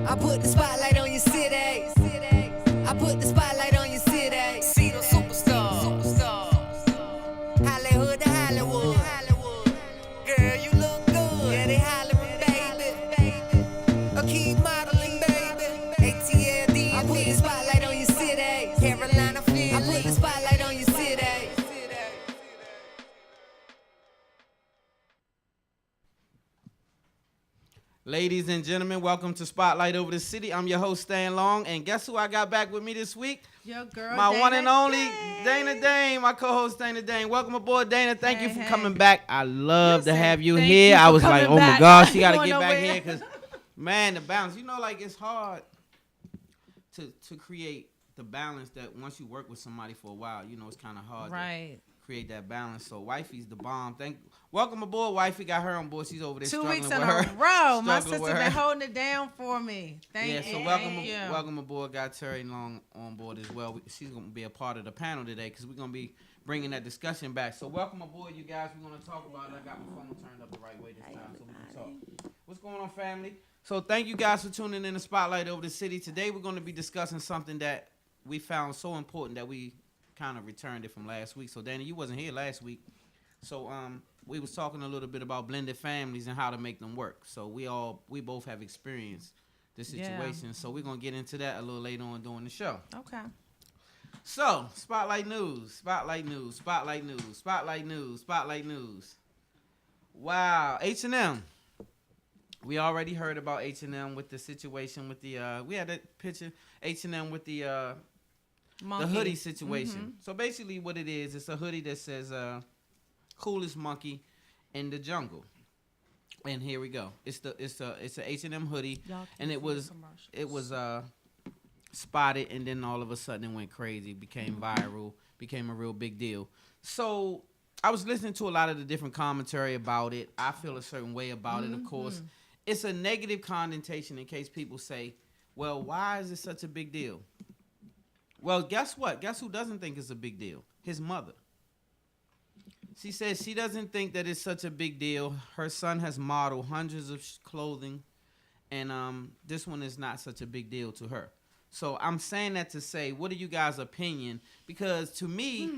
I put the spotlight on your city. I put the spotlight on your city. See the superstar. Hollywood to Hollywood. Girl, you look good. Yeah, they hollering, baby. I keep modeling, baby. ATL, D&D. I put the spotlight on your city. Carolina, Philly. I put the spotlight on your city. Ladies and gentlemen, welcome to Spotlight Over the City. I'm your host, Dana Long, and guess who I got back with me this week? Your girl, my Dana one and only Dayne. Dana Dayne, my co-host Dana Dayne. Welcome aboard, Dana. Thank you for Hey. coming back. I love to have you thank here. you I for was like, coming oh my back. gosh, she You got to wanna get know back where? here because, man, the balance. You know, like it's hard to create the balance that once you work with somebody for a while, you know, it's kind of hard Right. to create that balance. So wifey's the bomb. Welcome aboard, wifey. Got her on board. She's over there 2 struggling weeks with in her. a row. My struggling sister's with been her. holding it down for me. Thank you. So Thank you. welcome aboard. Got Terri Long on board as well. She's going to be a part of the panel today because we're going to be bringing that discussion back. So welcome aboard, you guys. We're going to talk about it. I got my phone turned up the right way this time so we can talk. What's going on, family? So thank you guys for tuning in to Spotlight Over the City. Today we're going to be discussing something that we found so important that we kind of returned it from last week. So Danny, you wasn't here last week. So we was talking a little bit about blended families and how to make them work. So we both have experienced this situation. So we're gonna get into that a little later on during the show. Okay. So Spotlight News. Wow, H&M. We already heard about H&M with the situation with the we had that picture H&M with the hoodie situation. Mm-hmm. So basically what it is, it's a hoodie that says coolest monkey in the jungle. And here we go. It's a H&M hoodie, and it was spotted, and then all of a sudden it went crazy, became viral, became a real big deal. So I was listening to a lot of the different commentary about it. I feel a certain way about it, of course. It's a negative connotation in case people say, well, why is it such a big deal? Well, guess what? Guess who doesn't think it's a big deal? His mother. She says she doesn't think that it's such a big deal. Her son has modeled hundreds of clothing, and this one is not such a big deal to her. So I'm saying that to say, what are you guys' opinion? Because to me,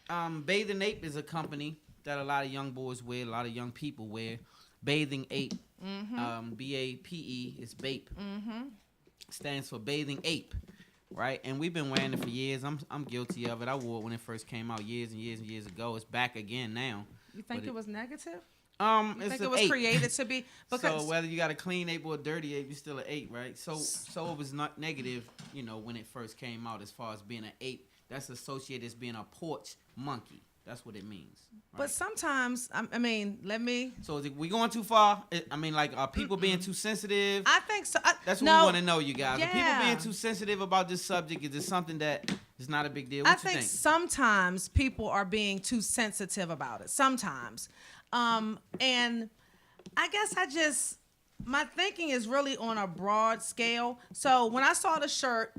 Bathing Ape is a company that a lot of young boys wear, a lot of young people wear. Bathing Ape, B-A-P-E, is BAPE. Stands for Bathing Ape. Right, and we've been wearing it for years. I'm guilty of it. I wore it when it first came out years and years and years ago. It's back again now. You think it was negative? You think it was ape. created to be? Because so whether you got a clean ape or a dirty ape, you're still an ape, right? So it was not negative, you know, when it first came out as far as being an ape. That's associated as being a porch monkey. That's what it means. Right? But sometimes, I mean, let me. So is we going too far? I mean, like, are people being too sensitive? I think so. That's what we want to know, you guys. Yeah. Are people being too sensitive about this subject? Is it something that is not a big deal? I think sometimes people are being too sensitive about it. Sometimes. And I guess my thinking is really on a broad scale. So when I saw the shirt,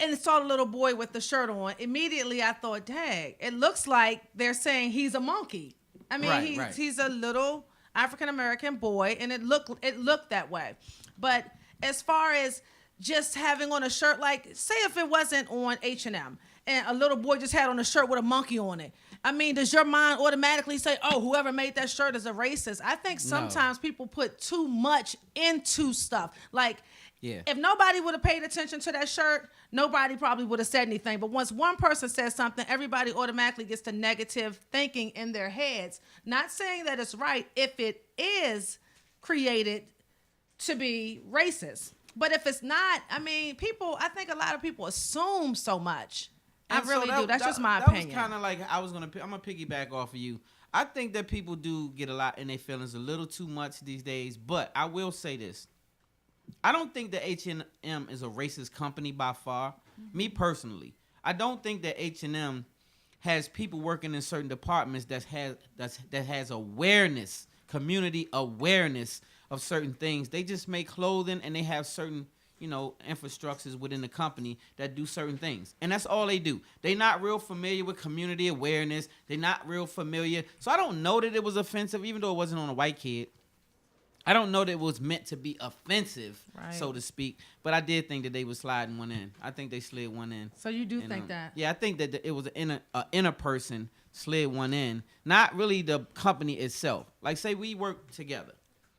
and saw the little boy with the shirt on, immediately I thought, dang, it looks like they're saying he's a monkey. I mean, he's a little African-American boy, and it looked that way. But as far as just having on a shirt, like, say if it wasn't on H&M, and a little boy just had on a shirt with a monkey on it, I mean, does your mind automatically say, oh, whoever made that shirt is a racist? I think sometimes people put too much into stuff. Like, if nobody would have paid attention to that shirt, nobody probably would have said anything. But once one person says something, everybody automatically gets the negative thinking in their heads. Not saying that it's right if it is created to be racist. But if it's not, I mean, I think a lot of people assume so much. I really do. That's just my opinion. That was kind of like I'm going to piggyback off of you. I think that people do get a lot in their feelings a little too much these days. But I will say this. I don't think that H&M is a racist company by far. Me personally, I don't think that H&M has people working in certain departments that has awareness, community awareness of certain things. They just make clothing, and they have certain, you know, infrastructures within the company that do certain things, and that's all they do. They're not real familiar with community awareness. They're not real familiar, so I don't know that it was offensive, even though it wasn't on a white kid. I don't know that it was meant to be offensive, Right. so to speak, but I did think that they were sliding one in. I think they slid one in. So you do And, think that? Yeah, I think that it was an inner person slid one in, not really the company itself. Like, say we work together.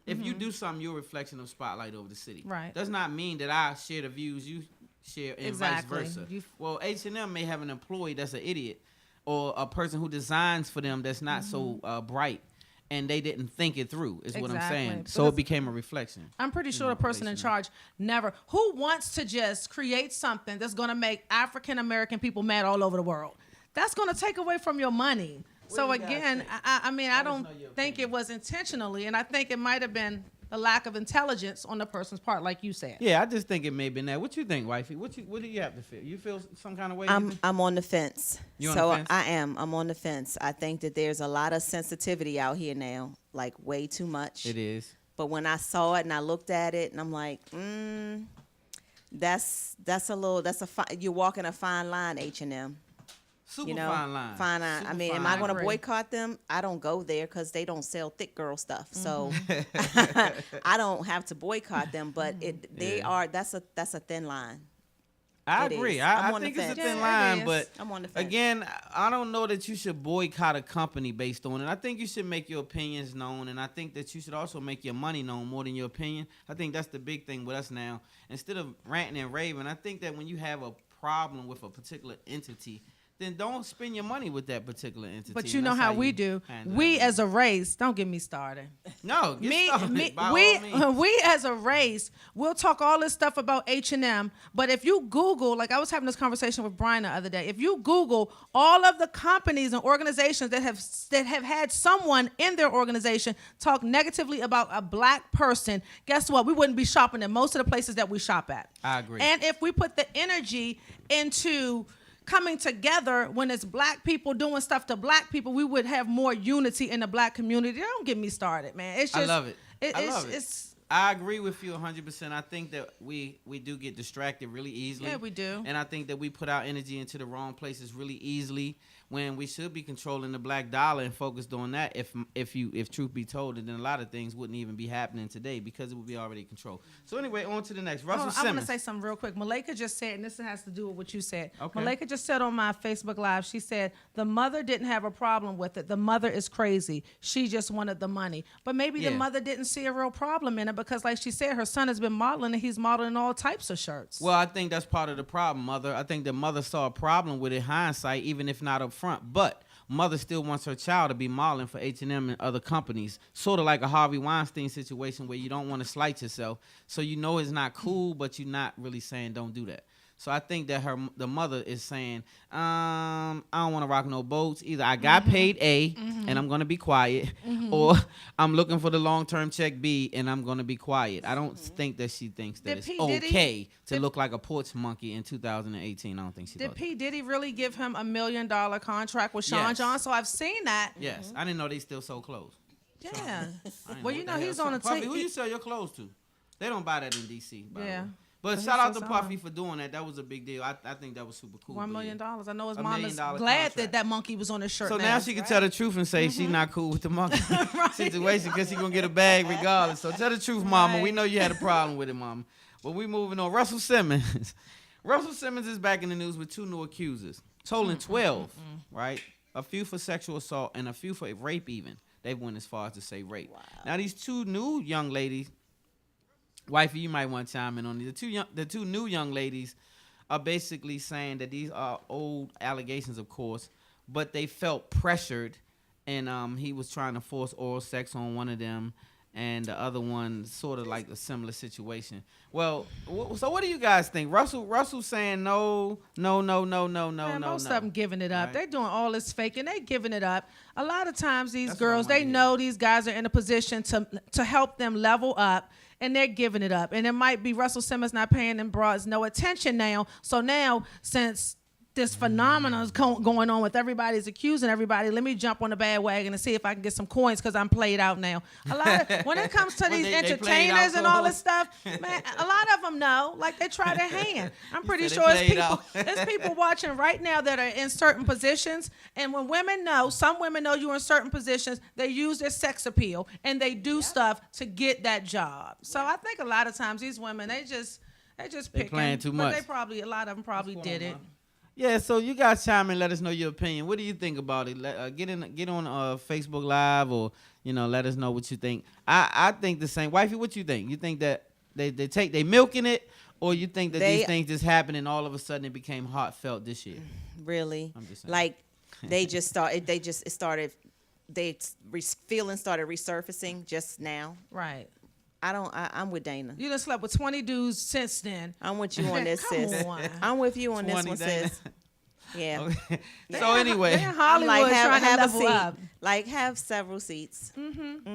If you do something, you're a reflection of Spotlight over the city. Right. Does not mean that I share the views you share and Exactly. vice versa. Well, H&M may have an employee that's an idiot or a person who designs for them that's not so bright. And they didn't think it through, is what I'm Exactly. saying. So it became a reflection. I'm pretty sure the person in charge never. Who wants to just create something that's going to make African American people mad all over the world? That's going to take away from your money. So do you guys again, think? I mean, I don't know your think it was intentionally, and I think it might have been the lack of intelligence on the person's part, like you said. Yeah, I just think it may have been that. What you think, wifey? What do you have to feel? You feel some kind of way? I'm on the fence. You on So the fence? I am. I'm on the fence. I think that there's a lot of sensitivity out here now, like way too much. It is. But when I saw it and I looked at it and I'm like, that's you're walking a fine line, H&M. Super You know, fine line. Fine line. Super I mean, fine am I line. going to agree. boycott them? I don't go there because they don't sell thick girl stuff. So Mm-hmm. I don't have to boycott them. But that's a thin line. I It agree. is. I I'm on the think it's a fence. thin Yeah, it line, is. but I'm on the fence. again, I don't know that you should boycott a company based on it. I think you should make your opinions known, and I think that you should also make your money known more than your opinion. I think that's the big thing with us now. Instead of ranting and raving, I think that when you have a problem with a particular entity, then don't spend your money with that particular entity. But you and know that's how we you do. handle We it. as a race, don't get me started. No, get started, by all means. We as a race, we'll talk all this stuff about H&M, but if you Google, like I was having this conversation with Brian the other day, if you Google all of the companies and organizations that have had someone in their organization talk negatively about a black person, guess what? We wouldn't be shopping in most of the places that we shop at. I agree. And if we put the energy into coming together when it's black people doing stuff to black people, we would have more unity in the black community. Don't get me started, man. It's just, I love it. I love it. It's I agree with you 100%. I think that we do get distracted really easily. Yeah, we do. And I think that we put our energy into the wrong places really easily when we should be controlling the black dollar and focused on that. If truth be told, then a lot of things wouldn't even be happening today because it would be already controlled. So anyway, on to the next. Russell I want to Simmons. say something real quick. Malika just said, and this has to do with what you said. Okay. Malika just said on my Facebook Live, she said, the mother didn't have a problem with it. The mother is crazy. She just wanted the money. But maybe the Yeah. mother didn't see a real problem in it because, like she said, her son has been modeling and he's modeling all types of shirts. Well, I think that's part of the problem, Mother. I think the mother saw a problem with it hindsight, even if not up front. But mother still wants her child to be modeling for H&M and other companies, sort of like a Harvey Weinstein situation where you don't want to slight yourself. So you know it's not cool, but you're not really saying don't do that. So I think that the mother is saying, I don't want to rock no boats. Either I got paid A and I'm going to be quiet, or I'm looking for the long-term check B and I'm going to be quiet. I don't think that she thinks that Did it's P. Diddy- okay to did- look like a porch monkey in 2018. I don't think she Did thought P. Diddy really give him $1 million contract with Sean Yes. John? So I've seen that. that. Yes, I didn't know they still so close. Yeah. I didn't Well, what you the know, hell. he's on a Puffy, tape. who you sell your clothes to? They don't buy that in D.C. by the Yeah. way. But But shout he's out to so Puffy solid. for doing that. That was a big deal. I think that was super cool. $1 but million. yeah. I know his $1 mom million is contract. glad that monkey was on his shirt. So now she can tell the truth and say she's not cool with the monkey situation because she's going to get a bag regardless. So tell the truth, Mama. We Right. know you had a problem with it, Mama. But we moving on. Russell Simmons. Russell Simmons is back in the news with 2 new accusers, totaling 12, right? A few for sexual assault and a few for rape even. They went as far as to say rape. Now, these 2 new young ladies, wifey, you might want to chime in on these. The two new young ladies are basically saying that these are old allegations, of course, but they felt pressured, and he was trying to force oral sex on one of them, and the other one sort of like a similar situation. Well, so what do you guys think? Russell saying no. Man, most no. of them giving it up. Right. They're doing all this faking. They giving it up. A lot of times these That's what I girls, wanna they hear. know these guys are in a position to help them level up, and they're giving it up. And it might be Russell Simmons not paying them broads no attention now. So now, since this phenomenon is going on with everybody's accusing everybody. Let me jump on the bandwagon and see if I can get some coins because I'm played out now. A lot of, when it comes to these entertainers and all this stuff, man, a lot of them know. Like, they try their hand. I'm pretty sure it's people watching right now that are in certain positions. And when women know, some women know you're in certain positions, they use their sex appeal and they do stuff to get that job. So I think a lot of times these women, they just picking. Playing too much. But a lot of them probably did it. Yeah, so you guys chime in, let us know your opinion. What do you think about it? Get on Facebook Live, or let us know what you think. I think the same. Wifey, what you think? You think that they milking it, or you think that these things just happened and all of a sudden it became heartfelt this year? Really? I'm just saying. Like feelings started resurfacing just now. Right. I'm with Dana. You done slept with 20 dudes since then. I'm with you on this, Come sis. on. I'm with you on this one, Dana. sis. Yeah. Okay. So anyway, They're in Hollywood I'm like, trying to have a level seat. up. Like, have several seats.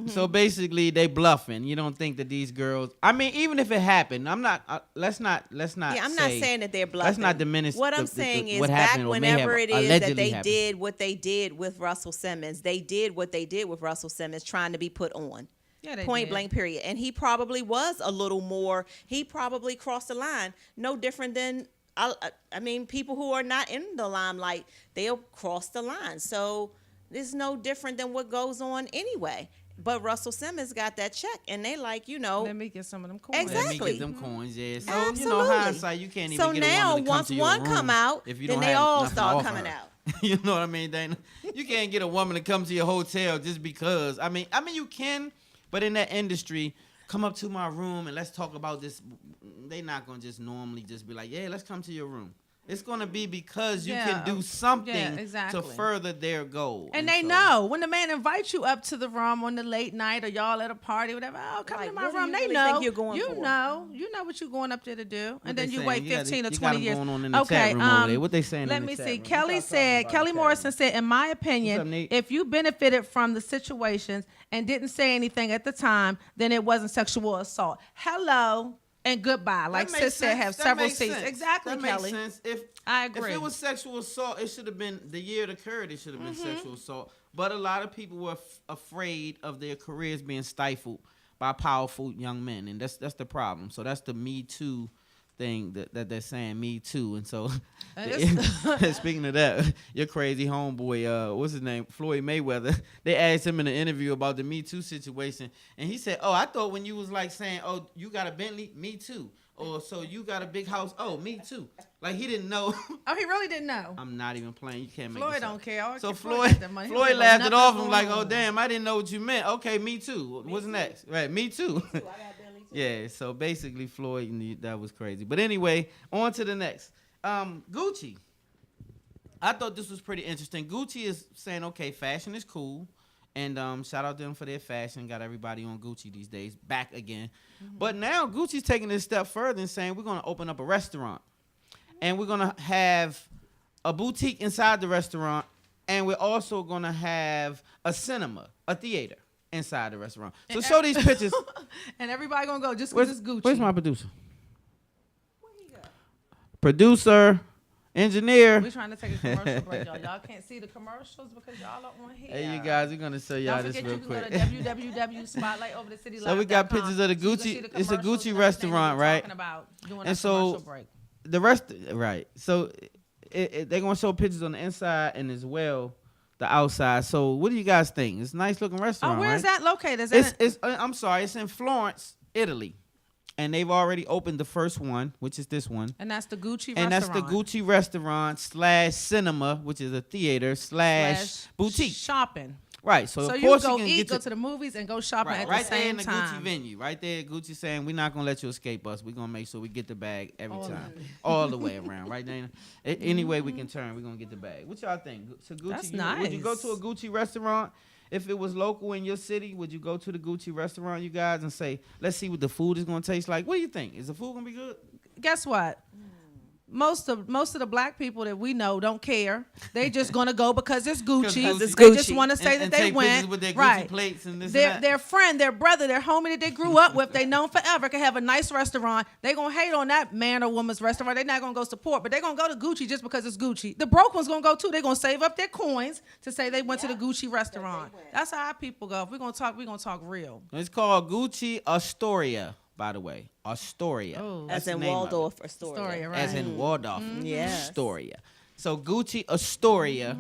So basically they bluffing. You don't think that these girls? I mean, even if it happened, I'm not. Let's not. Yeah, I'm not saying that they're bluffing. Let's not diminish. What I'm saying is, what back happened or may whenever have it is that they allegedly did what they did with Russell Simmons, they did what they did with Russell Simmons, trying to be put on. Yeah, Point blank, period. And he probably was a little more. He probably crossed the line. No different than. I mean, people who are not in the limelight, they'll cross the line. So it's no different than what goes on anyway. But Russell Simmons got that check, and they like, let me get some of them coins. Exactly. Let me get them coins, yeah. So Absolutely. hindsight, you can't even so get a now, woman to come once to your one room come out, if you then don't they have all nothing to start offer coming her. out. You know what I mean, Dana? You can't get a woman to come to your hotel just because. I mean, you can, but in that industry, come up to my room and let's talk about this. They're not gonna just normally just be like, yeah, let's come to your room. It's going to be because you can do something to further their goal. And they know when the man invites you up to the room on the late night, or y'all at a party, whatever. Oh, come to my room. They know. You know what you're going up there to do. And then you wait 15 or 20 years. Okay. What they saying? Let me see. Kelly Morrison said, in my opinion, if you benefited from the situations and didn't say anything at the time, then it wasn't sexual assault. Hello. And goodbye. Like sis said, have several seats. Exactly, Kelly. That makes sense. I agree. If it was sexual assault, it should have been the year it occurred. It should have been sexual assault. But a lot of people were afraid of their careers being stifled by powerful young men, and that's the problem. So that's the Me Too thing that they're saying, Me Too. And so, speaking of that, your crazy homeboy, what's his name, Floyd Mayweather, they asked him in an interview about the Me Too situation, and he said, oh, I thought when you was like saying, oh, you got a Bentley, me too. Or so you got a big house, oh, me too. Like, he didn't know. Oh, he really didn't know. I'm not even playing. You can't make Floyd this up. don't care. So Floyd laughed it off. I'm like, oh, damn, I didn't know what you meant. Okay, me too. What's next? Right, me too. Yeah, so basically Floyd, that was crazy. But anyway, on to the next. Gucci. I thought this was pretty interesting. Gucci is saying, okay, fashion is cool. And shout out to them for their fashion. Got everybody on Gucci these days. Back again. Mm-hmm. But now Gucci's taking this step further and saying we're going to open up a restaurant. And we're going to have a boutique inside the restaurant. And we're also going to have a cinema, a theater inside the restaurant. So show these pictures. And everybody going to go just because it's Gucci. Where's my producer? Where he go? Producer. Engineer. We're trying to take a commercial break, y'all. Y'all can't see the commercials because y'all are on here. Hey, you guys, we're going to show y'all this real quick. Don't forget, you can go to www.spotlightoverthecitylive.com. So we got pictures of the Gucci. It's a Gucci restaurant, right? And so break. The rest, right. So they're going to show pictures on the inside and as well the outside. So what do you guys think? It's a nice looking restaurant, where is that located? I'm sorry. It's in Florence, Italy. And they've already opened the first one, which is this one. And that's the Gucci restaurant. And that's the Gucci restaurant / cinema, which is a theater / boutique. Shopping. Right. So of you course go you can eat, go to the movies, and go shopping at the same time. Right there in the Gucci venue. Right there, Gucci saying, we're not going to let you escape us. We're going to make sure we get the bag every time. All the way around. Right, Dana? Any way we can turn, we're going to get the bag. What y'all think? So Gucci, that's nice. Would you go to a Gucci restaurant? If it was local in your city, would you go to the Gucci restaurant, you guys, and say, let's see what the food is going to taste like? What do you think? Is the food going to be good? Guess what? most of the black people that we know don't care. They just gonna go because it's Gucci. 'Cause it's They Gucci. just want to say and that they take pictures went. with their Gucci Right. plates and this Their and that. their friend, their brother, their homie that they grew up with, they known forever, can have a nice restaurant. They gonna hate on that man or woman's restaurant. They're not gonna go support, but they're gonna go to Gucci just because it's Gucci. The broke ones gonna go too. They're gonna save up their coins to say they went to the Gucci restaurant. That's how our people go. If we're gonna talk real. It's called Gucci Astoria, by the way. Astoria. Oh. That's As the in name of it. Waldorf Astoria. Astoria, right. As in Waldorf Yes. Astoria. So Gucci Astoria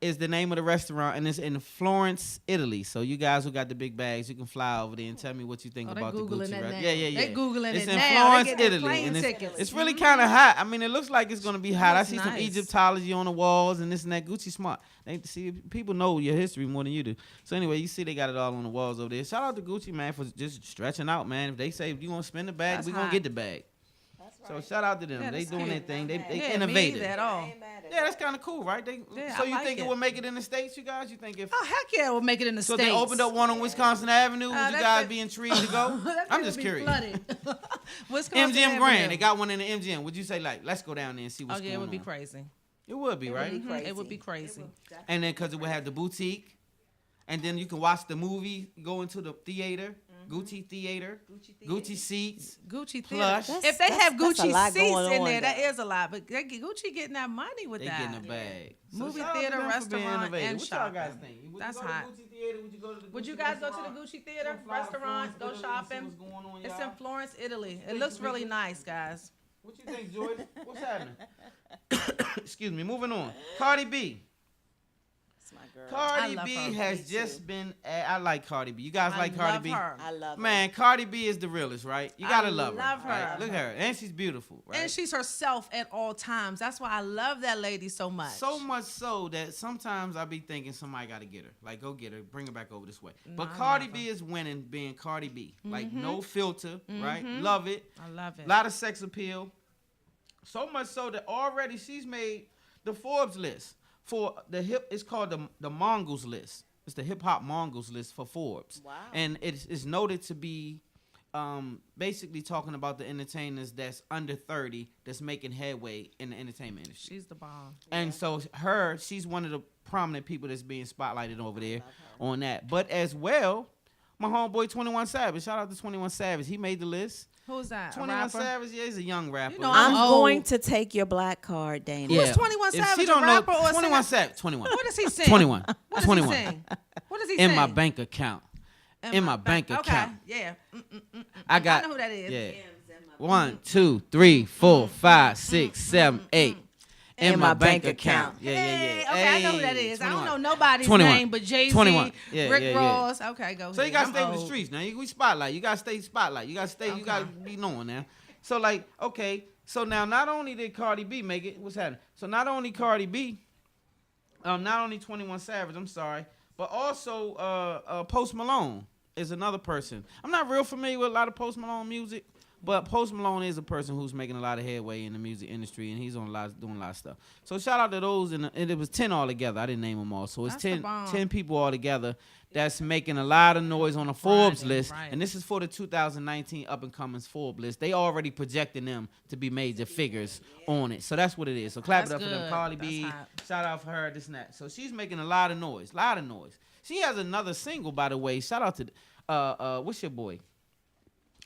is the name of the restaurant, and it's in Florence, Italy. So you guys who got the big bags, you can fly over there and tell me what you think Oh, they about the Googling Gucci that restaurant. now. Yeah. They Googling it's it in now. They Florence, getting Italy, plane and tickets. it's really kind of hot. I mean, it looks like it's gonna be hot. I looks see some nice. Egyptology on the walls and this and that. Gucci smart. They see people know your history more than you do. So anyway, you see they got it all on the walls over there. Shout out to Gucci, man, for just stretching out, man. If they say if you gonna spend the bag, That's we gonna hot. get the bag. So shout out to them. Yeah, They that's doing cute. their thing. They Yeah, innovative. me neither at all. Yeah, that's kind of cool, right? Yeah, So I you like think it it. would make it in the States, you guys? You think if Oh heck yeah, we'll make it in the so States. they opened up one on Wisconsin Avenue, would you that guys thing- be intrigued to go? That I'm thing just will be curious. flooded. Wisconsin MGM Avenue. Grand, they got one in the MGM. Would you say like, let's go down there and see Oh what's yeah, going it would be on? crazy. It would be, right? crazy. It would be crazy. And then because it would have the boutique, and then you can watch the movie, go into the theater, Gucci theater, Gucci seats. Gucci Plush. theater. If they have that's a Gucci lot seats going in on there, that there. is a lot. But Gucci getting that money with They that. getting a bag. Movie shout out to theater, them for being restaurant, innovative. and What y'all guys shopping. think? Would That's you go hot. to the Gucci theater? Would you go to the Would you Gucci guys go to restaurant? the Gucci theater, Fly to restaurant, Florence, go Italy, see shopping? what's going on, It's y'all? in Florence, Italy. It looks really nice, guys. What you think, Jordan? What's happening? Excuse me. Moving on. Cardi B. That's my girl. Cardi I love B her. has Me just too. been. I like Cardi B. You guys like Cardi love B? her. I love her. Man, Cardi B is the realest, right? You gotta love her. love her. Right? Look at her, and she's beautiful, right? And she's herself at all times. That's why I love that lady so much. So much so that sometimes I be thinking somebody got to get her. Like, go get her, bring her back over this way. But I Cardi love B is winning being Cardi B. Like, Mm-hmm. no filter, right? Love it. I love it. A lot of sex appeal. So much so that already she's made the Forbes list for the hip. It's called the Mongols list. It's the hip hop Mongols list for Forbes. Wow. And it's noted to be basically talking about the entertainers that's under 30 that's making headway in the entertainment industry. She's the bomb. And so she's one of the prominent people that's being spotlighted over there on that. But as well, my homeboy 21 Savage. Shout out to 21 Savage. He made the list. Who's that? 21 Savage, yeah, he's a young rapper. You know, I'm old. going to take your black card, Dana. Who's 21 If Savage, she a don't rapper or a 21 singer? Savage, 21. What does he sing? 21. What does 21. he sing? What does he In sing? my bank account. In my bank account. Okay, yeah. I got I know who that is. Yeah. 1, 2, 3, 4, 5, 6, 7, 8. In my bank account. Yeah. Hey, okay, I know who that Hey, is. I 21. don't know nobody's 21. name but Jay-Z, 21. Yeah, Rick yeah. Ross. Okay, go ahead. So you gotta I'm stay with the old. streets now. We spotlight. You gotta stay spotlight. You gotta stay. You gotta be known now. So like, okay. So now, not only did Cardi B make it, what's happening? So not only Cardi B, not only 21 Savage, I'm sorry, but also Post Malone is another person. I'm not real familiar with a lot of Post Malone music, but Post Malone is a person who's making a lot of headway in the music industry, and he's doing a lot of stuff. So shout out to those, and it was 10 altogether. I didn't name them all, so it's That's the 10, bomb. 10 people altogether that's making a lot of noise on the Forbes Grinding, list, right. and this is for the 2019 up and coming Forbes list. They already projecting them to be major figures on it, so that's what it is. So clap That's it up for them, good. Cardi That's B. hot. Shout out for her, this and that. So she's making a lot of noise, She has another single, by the way. Shout out to what's your boy?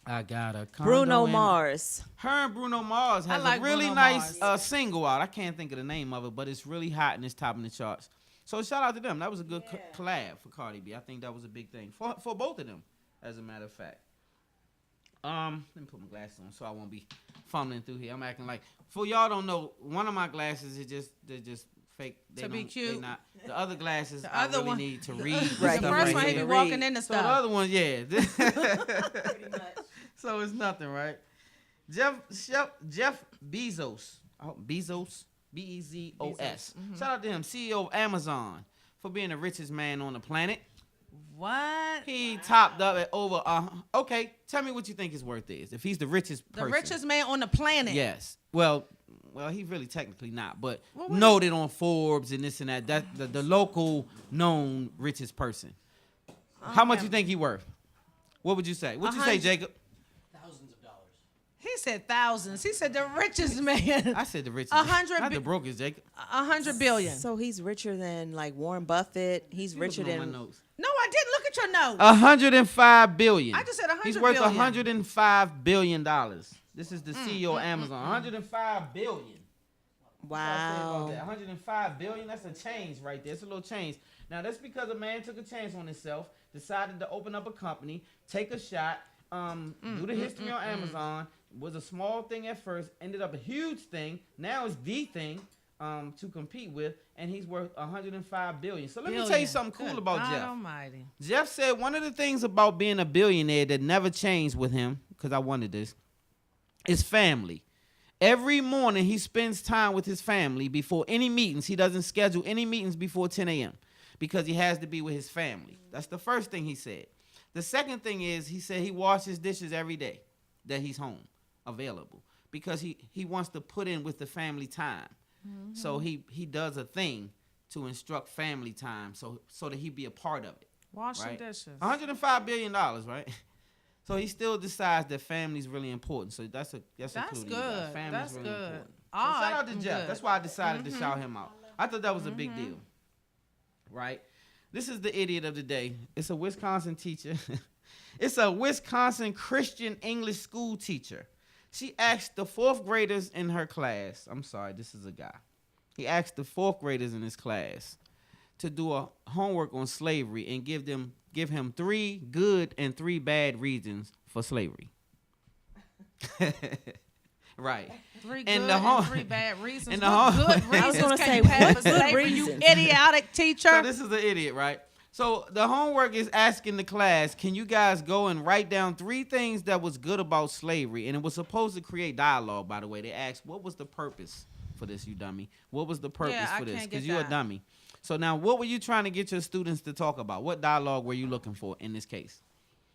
I got a condo Bruno in- Mars. Her and Bruno Mars has like a really Bruno nice Mars. single out. I can't think of the name of it, but it's really hot and it's topping the charts. So shout out to them. That was a good collab for Cardi B. I think that was a big thing for both of them, as a matter of fact. Let me put my glasses on so I won't be fumbling through here. I'm acting like, for y'all don't know, one of my glasses they're just fake. They To be don't- cute. They not. The other glasses The I other really one- need to read. The Right, stuff first right one, he here. be walking into So the stuff. other one, yeah. Pretty much. So it's nothing, right? Jeff Bezos. Bezos. Bezos. Shout out to him, CEO of Amazon, for being the richest man on the planet. What? He topped up at over. Okay, tell me what you think his worth is. If he's the richest The person. richest man on the planet. Yes. Well, he's really technically not, but What was noted on Forbes and this and that. That's the local known richest person. How much you think he worth? What would you say? What'd you say, 100. Jacob? Thousands of dollars. He said thousands. He said the richest man. I said the richest. 100 not the brokest, Jacob. 100 billion. So he's richer than like Warren Buffett. He's richer Looking on than. my notes. No, I didn't look at your notes. 105 billion. I just said 100 He's worth billion. 105 billion dollars. This is the CEO of Amazon. 105 billion. Wow. 105 billion. That's a change right there. It's a little change. Now that's because a man took a chance on himself, decided to open up a company, take a shot, do the history on Amazon. Was a small thing at first, ended up a huge thing. Now it's the thing to compete with, and he's worth 105 billion. So let me tell you something cool Good about God Jeff. Almighty. Jeff said one of the things about being a billionaire that never changed with him, because I wanted this, is family. Every morning he spends time with his family before any meetings. He doesn't schedule any meetings before 10 a.m. because he has to be with his family. That's the first thing he said. The second thing is he said he washes dishes every day that he's home available because he wants to put in with the family time. Mm-hmm. So he does a thing to instruct family time so that he be a part of it. Washing right? dishes. $105 billion, right? So he still decides that family's really important. So that's good. Family's That's really good. important. So shout out to Jeff. good. That's why I decided to shout him out. I thought that was a big deal. Right? This is the idiot of the day. It's a Wisconsin teacher. It's a Wisconsin Christian English school teacher. She asked the fourth graders in her class. I'm sorry, this is a guy. He asked the fourth graders in his class to do a homework on slavery and give him 3 good and 3 bad reasons for slavery. Right. 3 And good and 3 bad reasons. and What the good home- reasons I was gonna can say, you have what for good slavery, you reasons? idiotic teacher? So this is the idiot, right? So the homework is asking the class, can you guys go and write down 3 things that was good about slavery? And it was supposed to create dialogue, by the way. They asked, what was the purpose for this, you dummy? What was the purpose for this? Because you're a dummy. So now, what were you trying to get your students to talk about? What dialogue were you looking for in this case?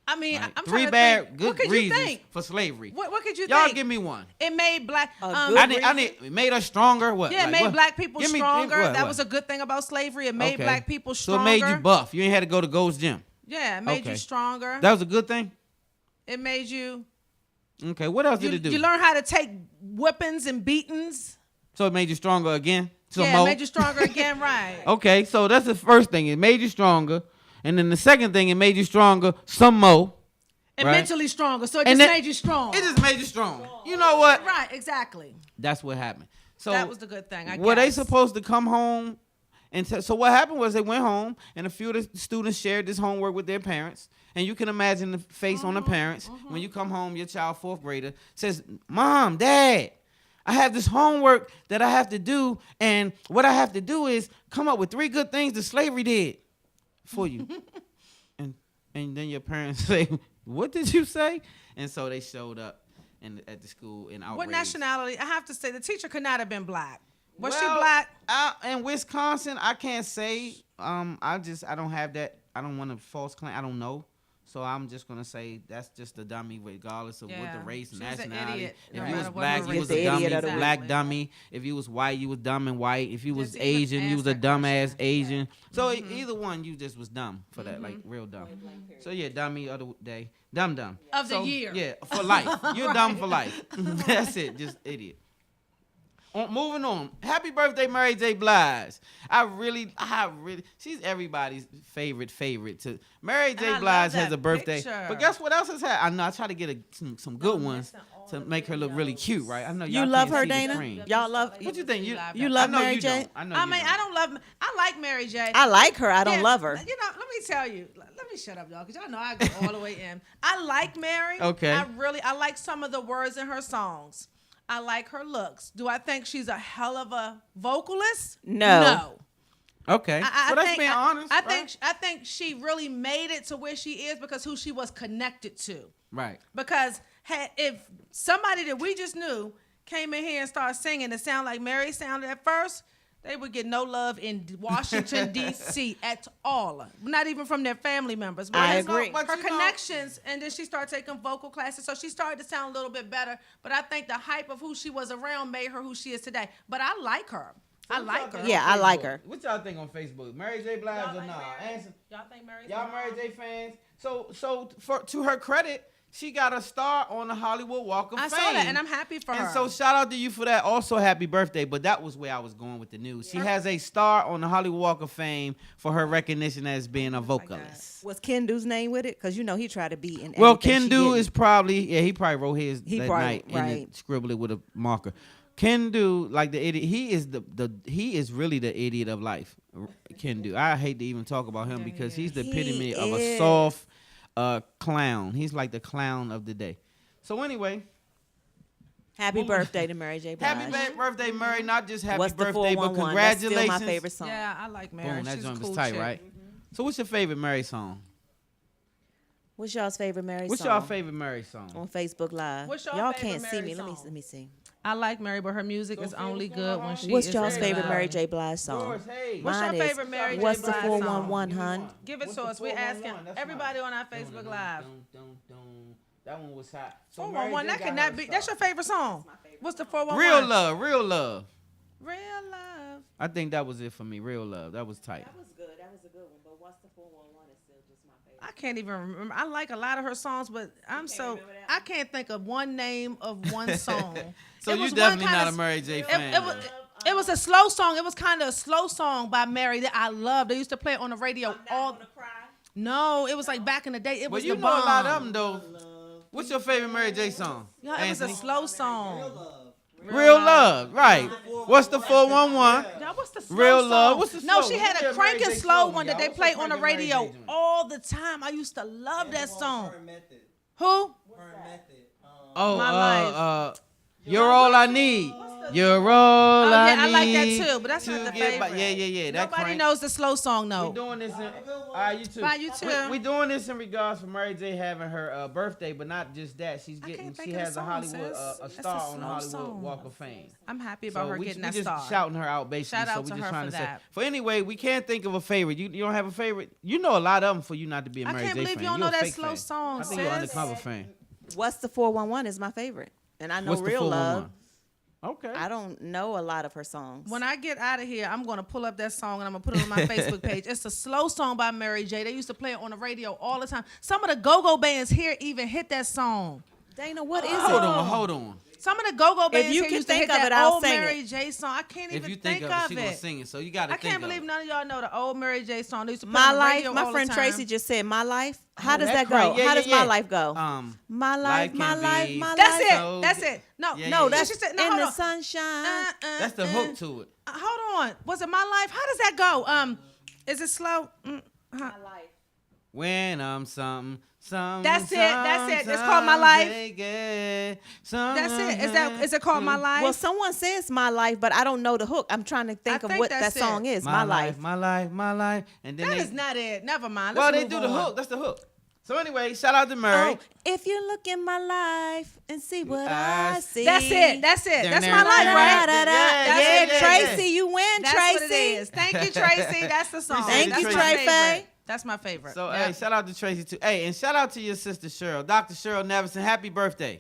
I mean, Right? I'm 3 trying to bad, think. good What could you reasons think? for slavery. What could you Y'all think? give me one. It made black. good I need it made us stronger. What? Yeah, it Like, made what? black people Give me- stronger. what, That what? was a good thing about slavery. It made Okay. black people So stronger. it made you buff. You ain't had to go to Gold's Gym. Yeah, it made Okay. you stronger. That was a good thing? It made you. Okay, what else did it do? You learn how to take whippings and beatings. So it made you stronger again? Some Yeah, more? it made you stronger again, right? Okay, so that's the first thing. It made you stronger. And then the second thing, it made you stronger some more. And right? mentally stronger. So it And just that- made you strong. It just made you strong. You know what? Right, exactly. That's what happened. So That was the good thing, I were they guess. supposed to come home? And so what happened was they went home, and a few of the students shared this homework with their parents. And you can imagine the face on the parents when you come home, your child, 4th grader, says, Mom, Dad, I have this homework that I have to do, and what I have to do is come up with 3 good things that slavery did for you. and then your parents say, what did you say? And so they showed up at the school in outrage. What nationality? I have to say, the teacher could not have been black. Was she Well, black? In Wisconsin, I can't say. I don't have that. I don't want to false claim. I don't know. So I'm just gonna say that's just a dummy, regardless of what Yeah. the race and She's an nationality. idiot, If no you was matter what black, her you race was is. a dummy, Idiot of the black week. dummy. If you was white, you was dumb and white. If you was Just even Asian, you was a ask that dumbass question. Asian. So either one, you just was dumb for that, like real dumb. So yeah, dummy of the day, dumb. Of the So, year. Yeah, for life. You're dumb for life. That's it. Just idiot. Moving on. Happy birthday, Mary J. Blige. I really, she's everybody's favorite. To Mary And J. I love Blige has that a birthday. picture. But guess what else has had? I know I try to get some good ones to make her look really cute, right? I know y'all You love can't her, see the Dana? screen. Y'all love. What you think? You love I know Mary you J? don't. I know I you mean, don't. I don't love. I like Mary J. I like her. I don't Yeah, love her. You know, let me tell you. Let me shut up, y'all, because y'all know I go all the way in. I like Mary. Okay. I like some of the words in her songs. I like her looks. Do I think she's a hell of a vocalist? No. Okay. I Well, that's think, being honest. I think she really made it to where she is because who she was connected to. Right. Because if somebody that we just knew came in here and started singing and sound like Mary sounded at first, they would get no love in Washington, D.C. at all. Not even from their family members. But I it's agree. Her But you know- connections, and then she started taking vocal classes, so she started to sound a little bit better. But I think the hype of who she was around made her who she is today. But I like her. I like her. Yeah, I like her. What y'all think on Facebook? Mary J. Blige or nah? Answer. Y'all think Mary's Y'all Mary J. fans. So to her credit, She got a star on the Hollywood Walk of Fame. I saw that, and I'm happy for her. And so shout out to you for that. Also, happy birthday. But that was where I was going with the news. She has a star on the Hollywood Walk of Fame for her recognition as being a vocalist. Was Kendu's name with it? Because he tried to be in. Well, everything she Kendu did. is probably he probably wrote his He that probably- night and right. then scribbled it with a marker. Kendu, like the idiot, he is really the idiot of life. Kendu, I hate to even talk about him because he's the epitome of a is. soft clown. He's like the clown of the day. So anyway, Happy birthday to Mary J. Blige. happy birthday, Murray. Not just happy What's the birthday, but 411? That's congratulations. still my favorite song. Yeah, I like Mary. Boom, that She's a joint cool was tight, chick. right? So what's your favorite Murray song? What's y'all's favorite Mary What's song? your favorite Murray song? On Facebook Live. What's your Y'all favorite can't see Mary me. song? Let me see. I like Mary, but her music is only good when she What's is y'all's in favorite love. Mary J. Blige song? Yours, hey. What's your Mine is, favorite Mary J. What's the Blige 411, song? hun? Give it What's to the us. We asking 411? That's everybody mine. on our Facebook Live. That one was hot. So 411, Mary that J could got her not be. star. That's your favorite song. What's the 411? Real love, real love. Real love. I think that was it for me. Real love. That was tight. was good. That was a good one. But what's the 411 is still just my favorite. I can't even remember. I like a lot of her songs, but remember that I can't think of one name of one song. So It you was one definitely kinda not a Mary J. It, fan. it was. It was a slow song. It was kind of a slow song by Mary that I loved. They used to play it on the radio all. No, it was like back in the day. It But was you the know a lot of bomb. them though. What's your favorite Mary J. song? Yeah, it was a Anthony? slow song. Real love, right? What's the 411? Yeah, what's the slow Real song? Love. What's the No, slow? she had Yeah, a crank Mary and J. slow slow one that y'all. they What's play the on the crank and Mary J. radio joint? all the time. I used to love that song. Method. Who? Oh, My life. You're all I need. You're all Oh I yeah, I like need. that too, but that's to not the get by- favorite. Yeah. That Nobody crank. knows the slow song We though. doing this in, you too. Bye, you too. We doing this in regards for Mary J having her birthday, but not just that. She's I getting, can't she think of has the a song, Hollywood sis. a That's star a on the slow Hollywood song. Walk of Fame. I'm happy about her we getting just that star. shouting her out basically. Shout out so we to just her trying for to say. that. For anyway, we can't think of a favorite. You don't have a favorite. You know a lot of them for you not to be a I Mary can't J believe fan. you don't You're know a that fake slow fan. song, I think you're an sis. undercover fan. What's the 411 is my favorite. And I know What's the Real Love. 411? Okay. I don't know a lot of her songs. When I get out of here, I'm gonna pull up that song and I'm gonna put it on my Facebook page. It's a slow song by Mary J. They used to play it on the radio all the time. Some of the go-go bands here even hit that song. Dana, what is Hold it? hold on. Some of the go-go bands you here can used to think hit of that it, I'll old sing Mary it. J. song. I can't If even you think think of it, she gonna sing it. So you gotta I think can't of believe it. none of y'all know the old Mary J. song. They used to play My on the life. radio My all friend the time. Tracy just said my life. How does that crank. go? Yeah, How does yeah. my life go? Life My life, my can life, be my That's life. it. So- That's it. No, Yeah, No, yeah. that's She said- no, in hold the on. sunshine. That's the hook to it. Hold on. Was it My Life? How does that go? Is it slow? When I'm something. That's it. It's called My Life. That's it. Is it called My Life? Well, someone says my life, but I don't know the hook. I'm trying to think of think what that that's it. song is. My life. My life. And then that they, is not it. Never mind. well, Let's they move do the on. hook. That's the hook. So anyway, shout out to Murray. Oh, if you look in my life and see what I I see. That's it. That's it. That's My Da- Life, da- right? da- da- Yeah, yeah, Tracy, yeah. you win, That's Tracy. what it is. Thank you, Tracy. That's the song. Thank That's you, my Trey favorite. Faye. That's my favorite. So Yep. hey, shout out to Tracy too. Hey, and shout out to your sister Cheryl, Dr. Cheryl Neverson. Happy birthday.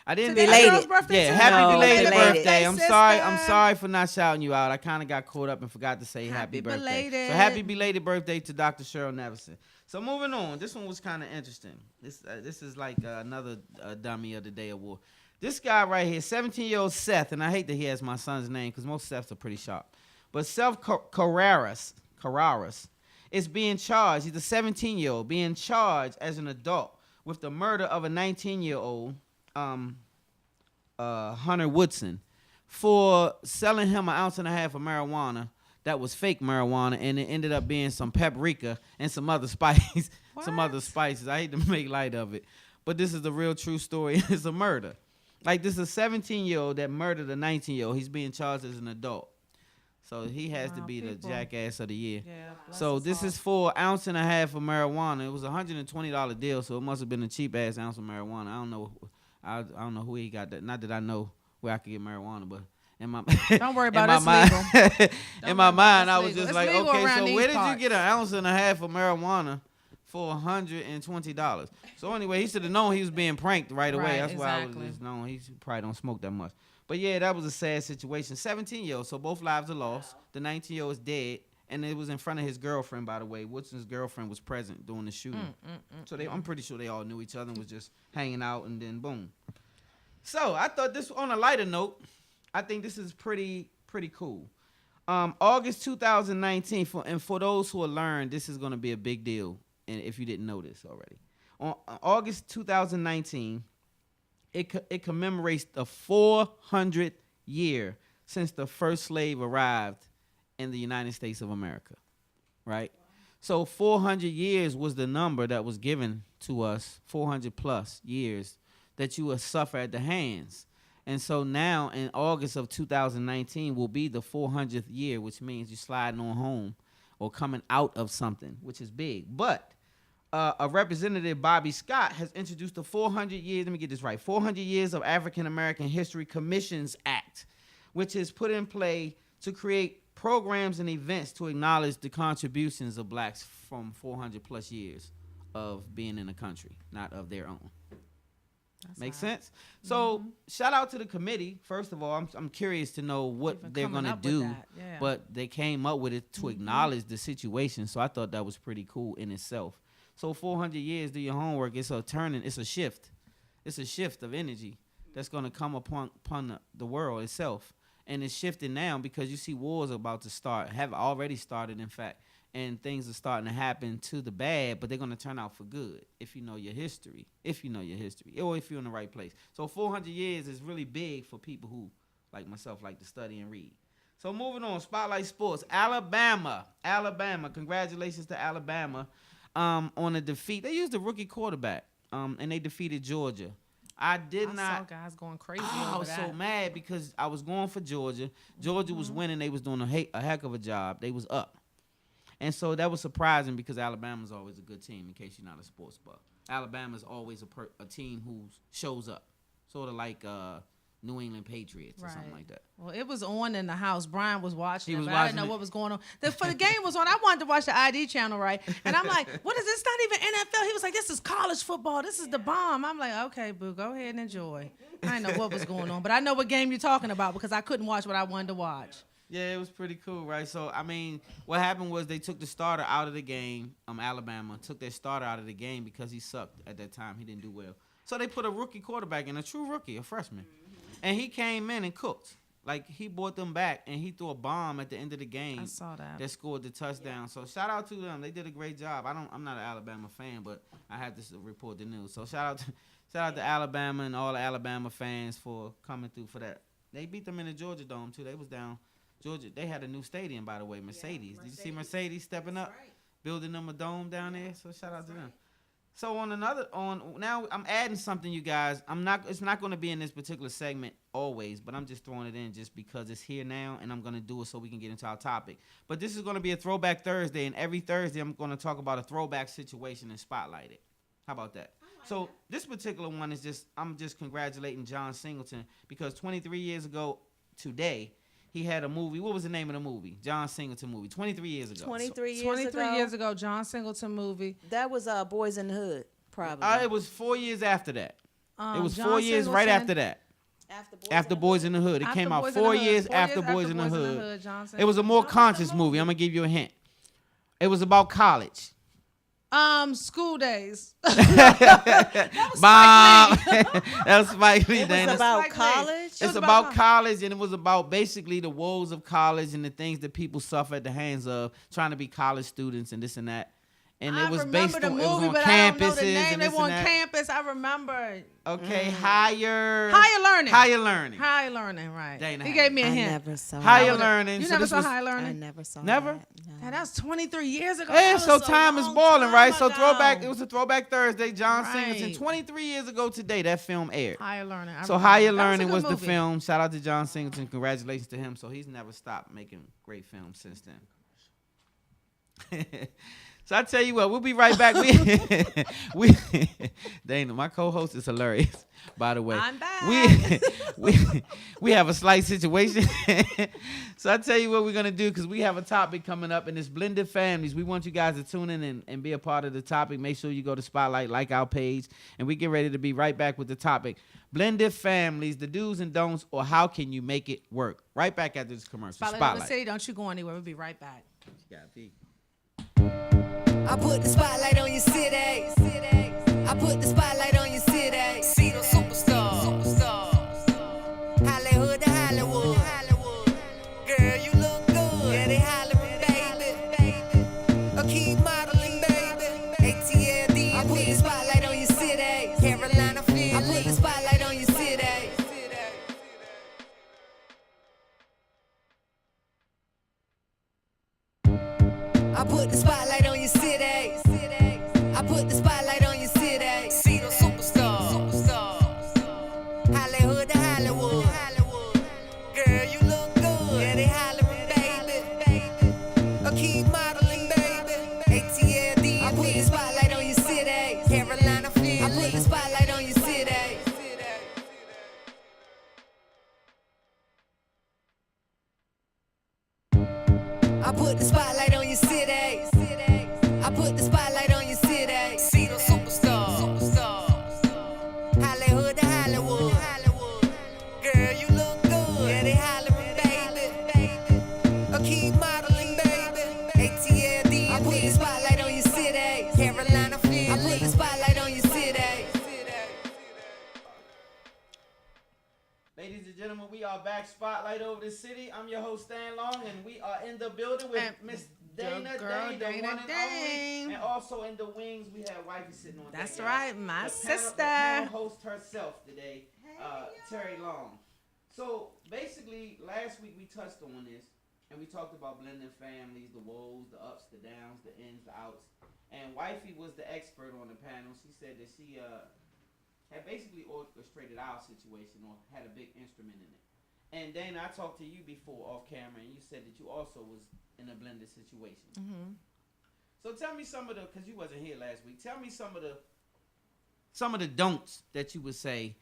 I didn't Today Belated. Cheryl's birthday Yeah, too? happy No, belated belated. birthday. I'm sister. sorry. I'm sorry for not shouting you out. I kind of got caught up and forgot to say happy Happy birthday. belated. So happy belated birthday to Dr. Cheryl Neverson. So moving on. This one was kind of interesting. This is like another dummy of the day award. This guy right here, 17-year-old Seth, and I hate that he has my son's name because most Seths are pretty sharp. But Seth Carreras is being charged. He's a 17-year-old being charged as an adult with the murder of a 19-year-old Hunter Woodson for selling him an ounce and a half of marijuana that was fake marijuana, and it ended up being some paprika and some other spices. Some other spices. I hate to make light of it, but this is the real true story. It's a murder. Like, this is a 17-year-old that murdered a 19-year-old. He's being charged as an adult. So he has to Wow, be people. the jackass of the year. Yeah, bless So us this all. is for an ounce and a half of marijuana. It was a $120 deal, so it must have been a cheap ass ounce of marijuana. I don't know. I don't know who he got that. Not that I know where I could get marijuana, but in my Don't worry about in it. my It's mind, legal. in my mind, It's I was legal. just It's like, legal okay, around so these where did you parts. get an ounce and a half of marijuana for $120? So anyway, he should have known he was being pranked right away. Right, That's why I exactly. was just knowing he probably don't smoke that much. But yeah, that was a sad situation. 17-year-old, so both lives are lost. The 19-year-old is dead, And it was in front of his girlfriend, by the way. Woodson's girlfriend was present during the shooting. So I'm pretty sure they all knew each other and was just hanging out, and then boom. So I thought this, on a lighter note, I think this is pretty cool. August 2019, for those who are learned, this is going to be a big deal, and if you didn't know this already. On August 2019, it commemorates the 400th year since the first slave arrived in the United States of America, right? So 400 years was the number that was given to us, 400 plus years that you would suffer at the hands. And so now in August of 2019 will be the 400th year, which means you're sliding on home or coming out of something, which is big. But a representative, Bobby Scott, has introduced the 400 years, let me get this right, 400 Years of African American History Commissions Act, which is put in play to create programs and events to acknowledge the contributions of blacks from 400 plus years of being in the country, not of their own. Make sense? So shout out to the committee. First of all, I'm curious to know what they're going to do, but they came up with it to acknowledge the situation. So I thought that was pretty cool in itself. So 400 years, do your homework. It's a shift. It's a shift of energy that's going to come upon the world itself. And it's shifting now because you see wars about to start, have already started, in fact. And things are starting to happen to the bad, but they're going to turn out for good if you know your history, or if you're in the right place. So 400 years is really big for people who, like myself, like to study and read. So moving on, Spotlight Sports. Alabama. Congratulations to Alabama on a defeat. They used a rookie quarterback, and they defeated Georgia. I saw guys going crazy. I was so mad because I was going for Georgia. Georgia was winning. They was doing a heck of a job. They was up. And so that was surprising because Alabama's always a good team, in case you're not a sports buff. Alabama's always a team who shows up, sort of like New England Patriots or something like that. Well, it was on in the house. Brian was watching it, but I didn't know what was going on. For the game was on, I wanted to watch the ID channel, right? And I'm like, what is this? Not even NFL. He was like, this is college football. This is the bomb. I'm like, okay, boo, go ahead and enjoy. I didn't know what was going on, but I know what game you're talking about because I couldn't watch what I wanted to watch. Yeah, it was pretty cool, right? So, I mean, what happened was they took the starter out of the game. Alabama took their starter out of the game because he sucked at that time. He didn't do well. So they put a rookie quarterback in, a true rookie, a freshman. And he came in and cooked. Like, he brought them back, and he threw a bomb at the end of the game. I saw that. That scored the touchdown. So, shout out to them. They did a great job. I'm not an Alabama fan, but I had to report the news. So, shout out to Alabama and all the Alabama fans for coming through for that. They beat them in the Georgia Dome, too. They was down. Georgia, they had a new stadium, by the way, Mercedes. Did you see Mercedes stepping up, building them a dome down there? So shout out to them. So now I'm adding something, you guys. It's not going to be in this particular segment always, but I'm just throwing it in just because it's here now, and I'm going to do it so we can get into our topic. But this is going to be a Throwback Thursday, and every Thursday I'm going to talk about a throwback situation and spotlight it. How about that? So this particular one is I'm just congratulating John Singleton because 23 years ago today, he had a movie. What was the name of the movie? John Singleton movie. 23 years ago. 23 years ago, John Singleton movie. That was Boys in the Hood, probably. It was 4 years after that. It was John 4 years right after that. After Boys in the Hood. It came out 4 years after Boys in the Hood. It was a more conscious movie. I'm going to give you a hint. It was about college. School days. That was Spike Lee. It was about college. It's about college, and it was about basically the woes of college and the things that people suffer at the hands of trying to be college students and this and that. And it was based on, movie, it was on but campuses I don't know the name. and They this were on and that. campus. I remember. Okay, higher learning. Higher learning, right. Dana he gave me a hint. I never saw higher that. learning. You So never this saw was, higher learning? I never saw Never? that. No. And that was 23 years ago. Yeah, That so was a time is long balling, right? time So ago. throwback. It was a Throwback Thursday. John Right. Singleton. 23 years ago today, that film aired. Higher learning. I So remember. Higher That Learning a was good the movie. film. Shout out to John Singleton. Congratulations to him. So he's never stopped making great films since then. So I tell you what, we'll be right back. Dana, my co-host is hilarious, by the way. I'm back. We have a slight situation. So I tell you what we're gonna do because we have a topic coming up, and it's blended families. We want you guys to tune in and be a part of the topic. Make sure you go to Spotlight, like our page, and we get ready to be right back with the topic. Blended families, the do's and don'ts, or how can you make it work? Right back after this commercial. Spotlight in the city. Don't you go anywhere. We'll be right back. She got beat. I put the spotlight on your city. I put the spotlight on your city. See the superstars. Hollywood to Hollywood. Girl, you look good. Yeah, they hollering, baby. A key modeling, baby. ATLD. I put the spotlight on your city. Carolina, Philly. I put the spotlight on your city. I put the spotlight on your city. I put the spotlight on your city. See the superstars. Hollywood to Hollywood. Girl, you look good. Yeah, they hollering, baby. A key modeling, baby. ATLD. I put the spotlight on your city. Carolina, Philly. I put the spotlight on your city. I put the spotlight on your city. I put the spotlight on your city. See the superstars. Hollywood to Hollywood. Girl, you look good. Yeah, they hollering, baby. A key modeling, baby. ATLD. I put the spotlight on your city. Carolina, Philly. I put the spotlight on your city. Ladies and gentlemen, we are back. Spotlight over the city. I'm your host, Stan Long, and we are in the building with Miss Dana Dayne, the Dana one and Dayne. only. And also in the wings, we have wifey sitting on That's deck. right, my sister. The panel host herself today, Terri Long. So basically, last week we touched on this, and we talked about blending families, the woes, the ups, the downs, the ins, the outs. And wifey was the expert on the panel. She said that she had basically orchestrated our situation or had a big instrument in it. And Dana, I talked to you before off camera, and you said that you also was in a blended situation. Mm-hmm. So tell me some of the, because you wasn't here last week. Tell me some of the don'ts that you would say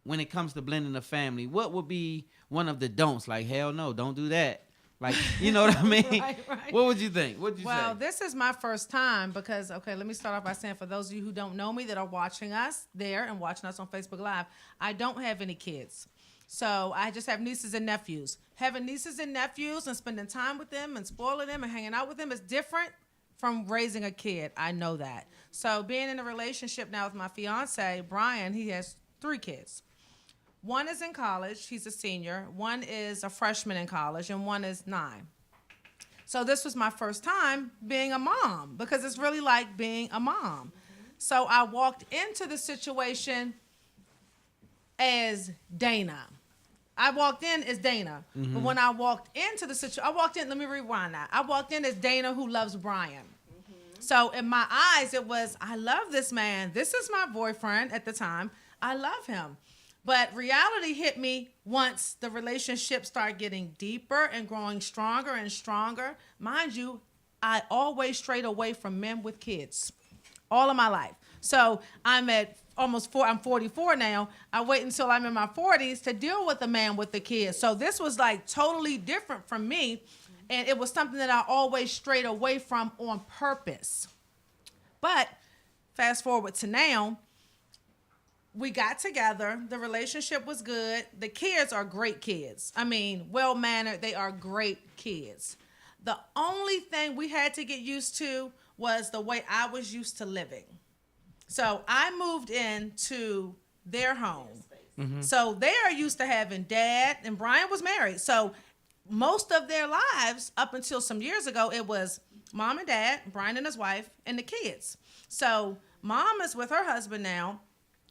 when it comes to blending a family. What would be one of the don'ts? Like, hell no, don't do that. Like, you know what I mean? Right. What would you think? What would you say? Well, this is my first time because, okay, let me start off by saying for those of you who don't know me that are watching us there and watching us on Facebook Live, I don't have any kids. So I just have nieces and nephews. Having nieces and nephews and spending time with them and spoiling them and hanging out with them is different from raising a kid. I know that. So being in a relationship now with my fiance, Brian, he has 3 kids. One is in college. He's a senior. One is a freshman in college, and one is 9. So this was my first time being a mom because it's really like being a mom. So I walked into the situation as Dana. I walked in as Dana. Mm-hmm. But when I walked into the situation, let me rewind that. I walked in as Dana who loves Brian. Mm-hmm. So in my eyes, it was, I love this man. This is my boyfriend at the time. I love him. But reality hit me once the relationship started getting deeper and growing stronger and stronger. Mind you, I always strayed away from men with kids all of my life. So I'm at I'm 44 now. I wait until I'm in my 40s to deal with a man with the kids. So this was like totally different from me. And it was something that I always strayed away from on purpose. But fast forward to now, we got together. The relationship was good. The kids are great kids. I mean, well-mannered. They are great kids. The only thing we had to get used to was the way I was used to living. So I moved into their home. Mm-hmm. So they are used to having dad, and Brian was married. So most of their lives, up until some years ago, it was mom and dad, Brian and his wife, and the kids. So mom is with her husband now.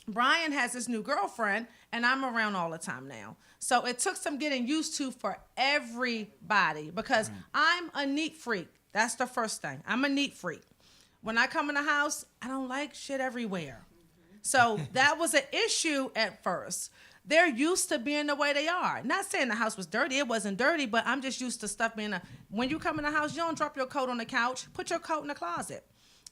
Brian has his new girlfriend, and I'm around all the time now. So it took some getting used to for everybody because I'm a neat freak. That's the first thing. I'm a neat freak. When I come in the house, I don't like shit everywhere. So that was an issue at first. They're used to being the way they are. Not saying the house was dirty. It wasn't dirty, but I'm just used to stuff being when you come in the house, you don't drop your coat on the couch. Put your coat in the closet.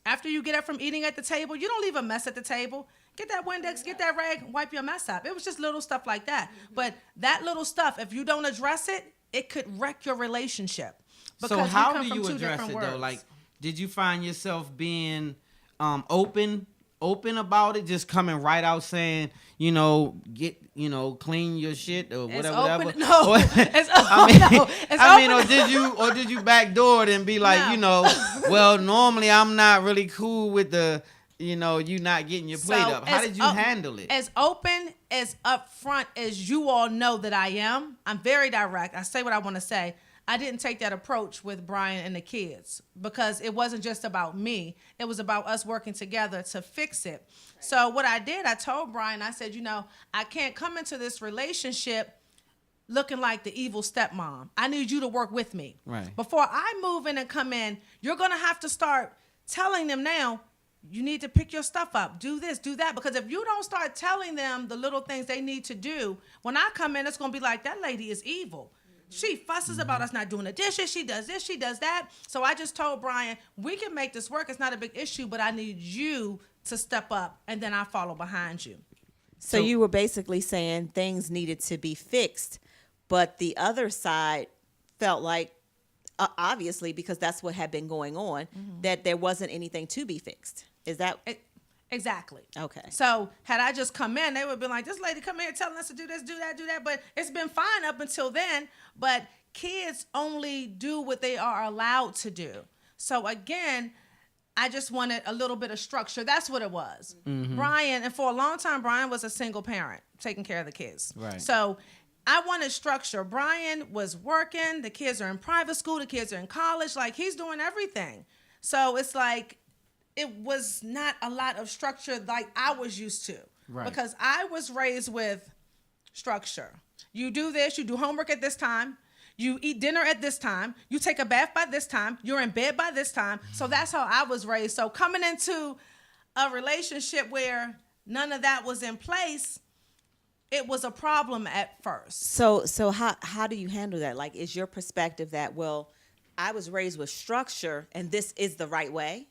After you get up from eating at the table, you don't leave a mess at the table. Get that Windex, get that rag, wipe your mess up. It was just little stuff like that. But that little stuff, if you don't address it, it could wreck your relationship. So how do you address it, though? Like, did you find yourself being open open about it, just coming right out saying, clean your shit or whatever. Open, no, it's, or did you backdoor it and be like, well, normally I'm not really cool with the, you not getting your plate up. How did you handle it? As open, as upfront as you all know that I am. I'm very direct. I say what I want to say. I didn't take that approach with Brian and the kids because it wasn't just about me. It was about us working together to fix it. Right. So what I did, I told Brian, I said, I can't come into this relationship looking like the evil stepmom. I need you to work with me. Right. Before I move in and come in, you're going to have to start telling them now, you need to pick your stuff up, do this, do that. Because if you don't start telling them the little things they need to do, when I come in, it's going to be like, that lady is evil. She fusses about us not doing the dishes. She does this, she does that. So I just told Brian, we can make this work. It's not a big issue, but I need you to step up, and then I follow behind you. So you were basically saying things needed to be fixed, but the other side felt like, obviously, because that's what had been going on, that there wasn't anything to be fixed. Is that... Exactly. Okay. So had I just come in, they would have been like, this lady come here telling us to do this, do that, do that. But it's been fine up until then. But kids only do what they are allowed to do. So again, I just wanted a little bit of structure. That's what it was. Mm-hmm. Brian, and for a long time, Brian was a single parent taking care of the kids. Right. So I wanted structure. Brian was working. The kids are in private school. The kids are in college. Like, he's doing everything. So it's like, it was not a lot of structure like I was used to. Right. Because I was raised with structure. You do this, you do homework at this time, you eat dinner at this time, you take a bath by this time, you're in bed by this time. So that's how I was raised. So coming into a relationship where none of that was in place, it was a problem at first. So how do you handle that? Like, is your perspective that, well, I was raised with structure and this is the right way?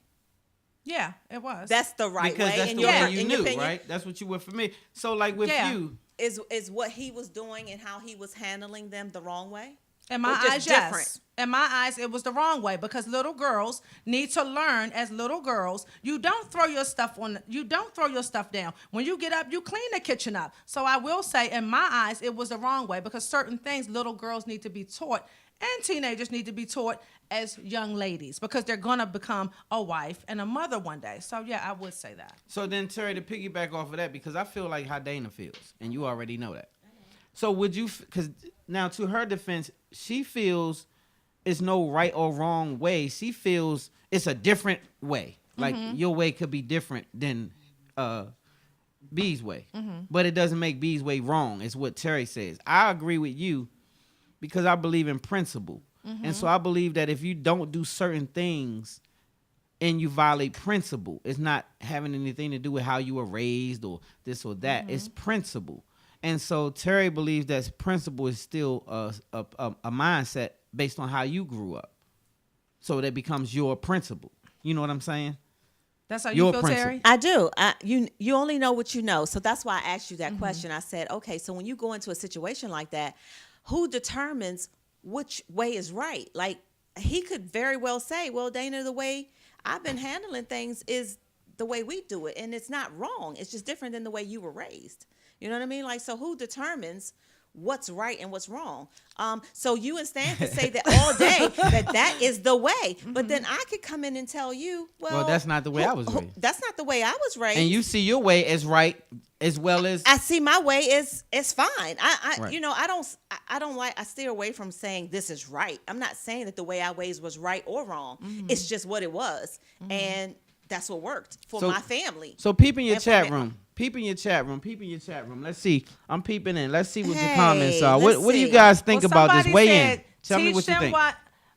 Yeah, it was. That's the right because way. That's in the your, way you in knew, your opinion? right? That's what you were for me. So, like with you, is what he was doing and how he was handling them the wrong way? In my eyes, yes. In my eyes, it was the wrong way because little girls need to learn as little girls. You don't throw your stuff down. When you get up, you clean the kitchen up. So I will say, in my eyes, it was the wrong way because certain things little girls need to be taught and teenagers need to be taught as young ladies because they're going to become a wife and a mother one day. So, yeah, I would say that. So then, Terri, to piggyback off of that, because I feel like how Dana feels, and you already know that. So would you, because now to her defense, she feels it's no right or wrong way. She feels it's a different way. Like your way could be different than B's way. But it doesn't make B's way wrong. It's what Terri says. I agree with you because I believe in principle. And so I believe that if you don't do certain things and you violate principle, it's not having anything to do with how you were raised or this or that. It's principle. And so Terri believes that principle is still a mindset based on how you grew up. So that becomes your principle. You know what I'm saying? That's how you feel, Terri? I do. You only know what you know. So that's why I asked you that question. I said, okay, so when you go into a situation like that, who determines which way is right? Like, he could very well say, well, Dana, the way I've been handling things is the way we do it. And it's not wrong. It's just different than the way you were raised. You know what I mean? Like, so who determines what's right and what's wrong? So you and Stan could say that all day that is the way. But then I could come in and tell you, well, that's not the way I was raised. That's not the way I was raised. And you see your way as right as well as I see my way is fine. Right. You know, I steer away from saying this is right. I'm not saying that the way I raised was right or wrong. It's just what it was. And that's what worked for my family. So peeping your chat room. Peeping your chat room. Let's see. I'm peeping in. Let's see what your comments are. What do you guys think about this? Weigh in. Tell me what you think.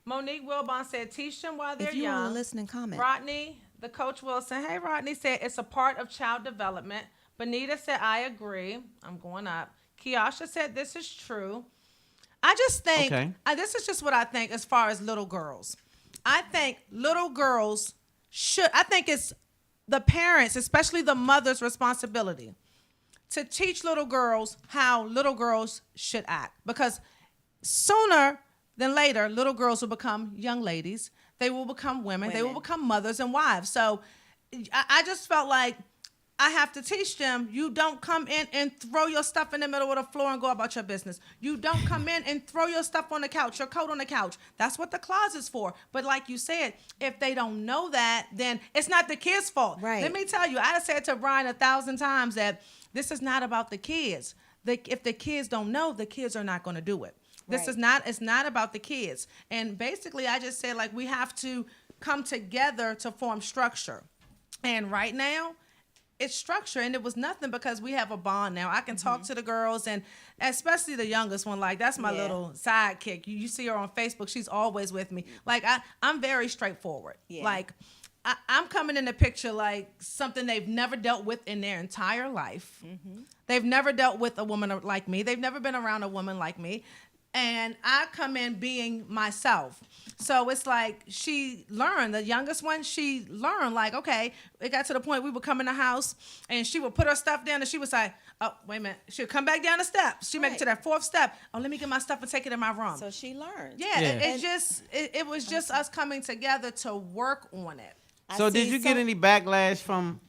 Monique Wilbon said, teach them while they're if you young. want to listen and comment. Rodney, the coach Wilson. Hey, Rodney said, it's a part of child development. Benita said, I agree. I'm going up. Kiasha said, this is true. I just think, this is just what I think as far as little girls. I think little girls I think it's the parents, especially the mother's responsibility to teach little girls how little girls should act. Because sooner than later, little girls will become young ladies. They will become women. They will become mothers and wives. So I just felt like I have to teach them, you don't come in and throw your stuff in the middle of the floor and go about your business. You don't come in and throw your stuff on the couch, your coat on the couch. That's what the closet's for. But like you said, if they don't know that, then it's not the kids' fault. Right. Let me tell you, I said to Brian 1,000 times that this is not about the kids. If the kids don't know, the kids are not going to do it. This is not, it's not about the kids. And basically, I just said, like, we have to come together to form structure. And right now, it's structure, and it was nothing because we have a bond now. I can talk to the girls, and especially the youngest one. Like, that's my little sidekick. You see her on Facebook. She's always with me. Like, I'm very straightforward. Yeah. Like, I'm coming in the picture like something they've never dealt with in their entire life. They've never dealt with a woman like me. They've never been around a woman like me. And I come in being myself. So it's like she learned, the youngest one, she learned, like, okay, it got to the point we would come in the house and she would put her stuff down and she would say, oh, wait a minute. She would come back down the steps. She'd make it to that fourth step. Oh, let me get my stuff and take it in my room. So she learned. Yeah, it was just us coming together to work on it. So did you get any backlash from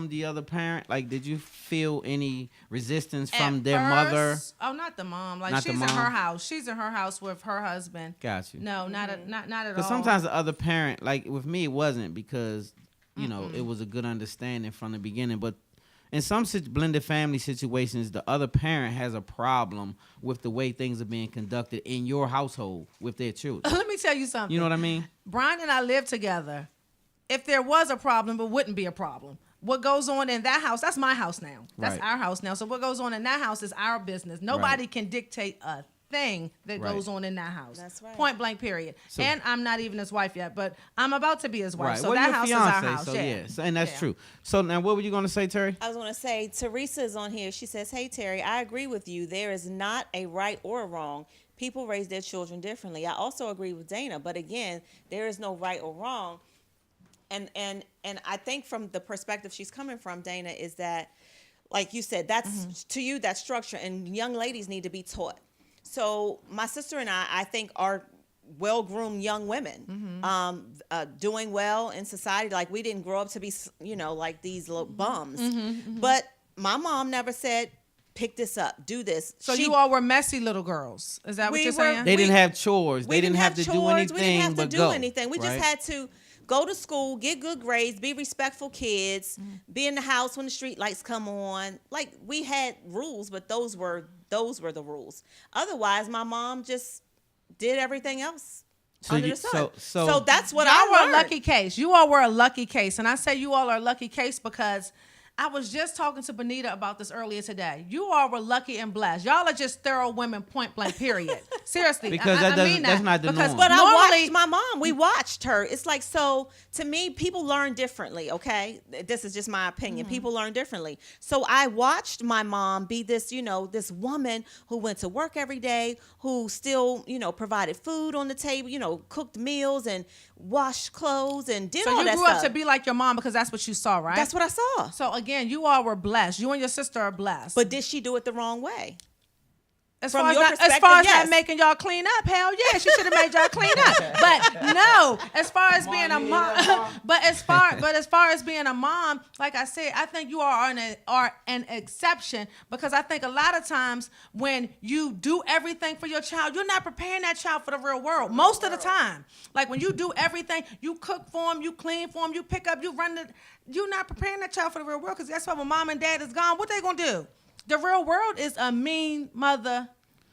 the other parent? Like, did you feel any resistance from their mother? Oh, not the mom. Like, Not she's the in her mom? house. She's in her house with her husband. Got you. No, not at all. Because sometimes the other parent, like with me, it wasn't because, you know, it was a good understanding from the beginning. But in some blended family situations, the other parent has a problem with the way things are being conducted in your household with their children. Let me tell you something. You know what I mean? Brian and I live together. If there was a problem, it wouldn't be a problem. What goes on in that house, that's my house now. That's Right. our house now. So what goes on in that house is our business. Nobody can dictate a thing that Right. goes on in that house. That's right. Point blank, period. So- And I'm not even his wife yet, but I'm about to be his wife. Right. So Well, that you're house fiance, is our house. so yeah. So, and that's Yeah. true. So now what were you going to say, Terry? I was going to say, Teresa is on here. She says, hey, Terry, I agree with you. There is not a right or a wrong. People raise their children differently. I also agree with Dana. But again, there is no right or wrong. And I think from the perspective she's coming from, Dana, is that, like you said, that's to you, that's structure. And young ladies need to be taught. So my sister and I think, are well-groomed young women, doing well in society. Like, we didn't grow up to be, you know, like these little bums. But my mom never said, pick this up, do this. So you all were messy little girls. Is that what We you're were- saying? They didn't have chores. We They didn't have to chores, do anything we didn't have to but do go. anything. We just right? had to go to school, get good grades, be respectful kids, be in the house when the street lights come on. Like, we had rules, but those were the rules. Otherwise, my mom just did everything else under the sun. So that's what y'all I were learned. a lucky case. You all were a lucky case. And I say you all are a lucky case because I was just talking to Benita about this earlier today. You all were lucky and blessed. Y'all are just thorough women, point blank, period. Seriously. Because I mean that's not the because norm. But I normally- watched my mom. We watched her. It's like, so to me, people learn differently, okay? This is just my opinion. People learn differently. So I watched my mom be this, you know, this woman who went to work every day, who still, you know, provided food on the table, you know, cooked meals and washed clothes and did So all you that grew stuff. up to be like your mom because that's what you saw, right? That's what I saw. So again, you all were blessed. You and your sister are blessed. But did she do it the wrong way? As From far as your not, as perspective, far as yes. not making y'all clean up, hell yeah, she should have made y'all clean up. But no, as far as being a mom, but as far as being a mom, like I said, I think you are an exception because I think a lot of times when you do everything for your child, you're not preparing that child for the real world. Most of the time, like when you do everything, you cook for them, you clean for them, you pick up, you run you're not preparing that child for the real world because that's why when mom and dad is gone, what they gonna do? The real world is a mean mother.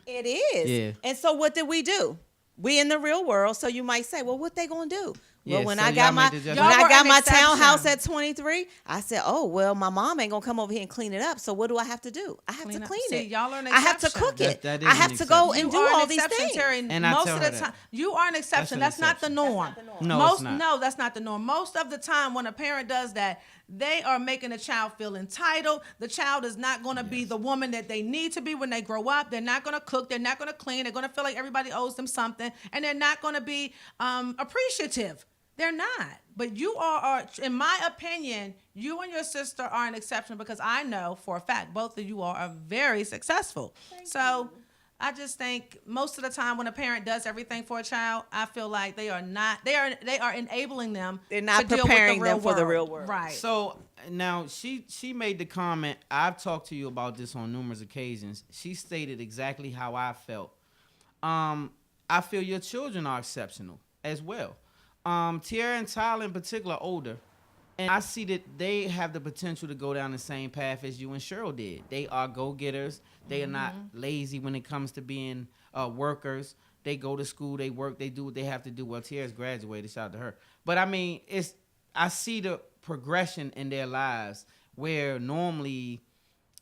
It is. Yeah. And so what did we do? We in the real world. So you might say, well, what they gonna do? Yeah, Well, when so I y'all got my made the when adjustment. Y'all I were got an my exception. townhouse at 23, I said, oh well, my mom ain't gonna come over here and clean it up. So what do I have to do? I have Clean to up. clean See, it. y'all are an I have to exception. cook it. That is I an have to go exception. and You do are an all these exception, things. Terry. And I most tell of her the that. time, you are an exception. That's That's, an not the norm. That's not the norm. No, it's not. No, that's not the norm. Most of the time, when a parent does that, they are making the child feel entitled. The child is not going to be the woman that they need to be when they grow up. They're not going to cook. They're not going to clean. They're going to feel like everybody owes them something, and they're not going to be appreciative. They're not. But you are, in my opinion, you and your sister are an exception because I know for a fact both of you are very successful. So I just think most of the time when a parent does everything for a child, I feel like they are not. They are enabling them. They're not to deal with preparing the real them for the world. real world. Right. So, now she made the comment. I've talked to you about this on numerous occasions. She stated exactly how I felt. I feel your children are exceptional as well. Tierra and Tyler in particular are older, and I see that they have the potential to go down the same path as you and Cheryl did. They are go-getters. They are not lazy when it comes to being workers. They go to school, they work, they do what they have to do. Well, Tierra's graduated, shout out to her. But I mean, I see the progression in their lives where normally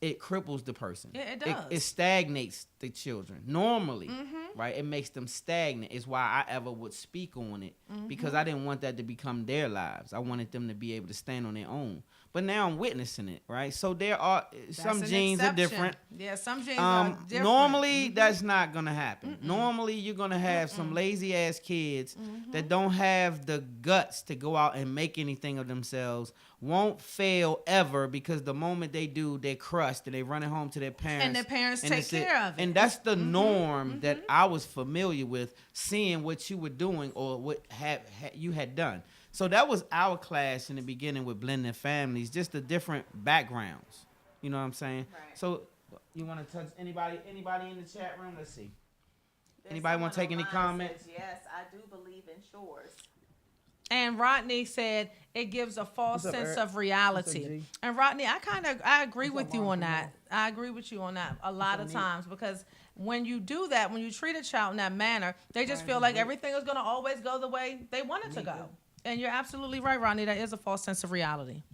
it cripples the person. Yeah, it does. It stagnates the children. Normally, right? It makes them stagnant. It's why I ever would speak on it, because I didn't want that to become their lives. I wanted them to be able to stand on their own. But now I'm witnessing it, right? So there are some genes are different. Yeah, some genes are different. Normally, that's not going to happen. Normally, you're going to have some lazy-ass kids that don't have the guts to go out and make anything of themselves, won't fail ever, because the moment they do, they're crushed and they run it home to their parents. And their parents take care of it. And that's the norm that I was familiar with, seeing what you were doing or what you had done. So that was our class in the beginning with blending families, just the different backgrounds. You know what I'm saying? Right. So you want to touch anybody in the chat room? Let's see. Anybody want to take any comments? Yes, I do believe in shores. And Rodney said it gives a false What's up, sense Eric? of reality. What's up, G? And Rodney, I agree What's up, with you Ron? on that. I agree with you on that a lot of times, because when you do that, when you treat a child in that manner, they just feel like everything is going to always go the way they want it to go. And you're absolutely right, Rodney. That is a false sense of reality.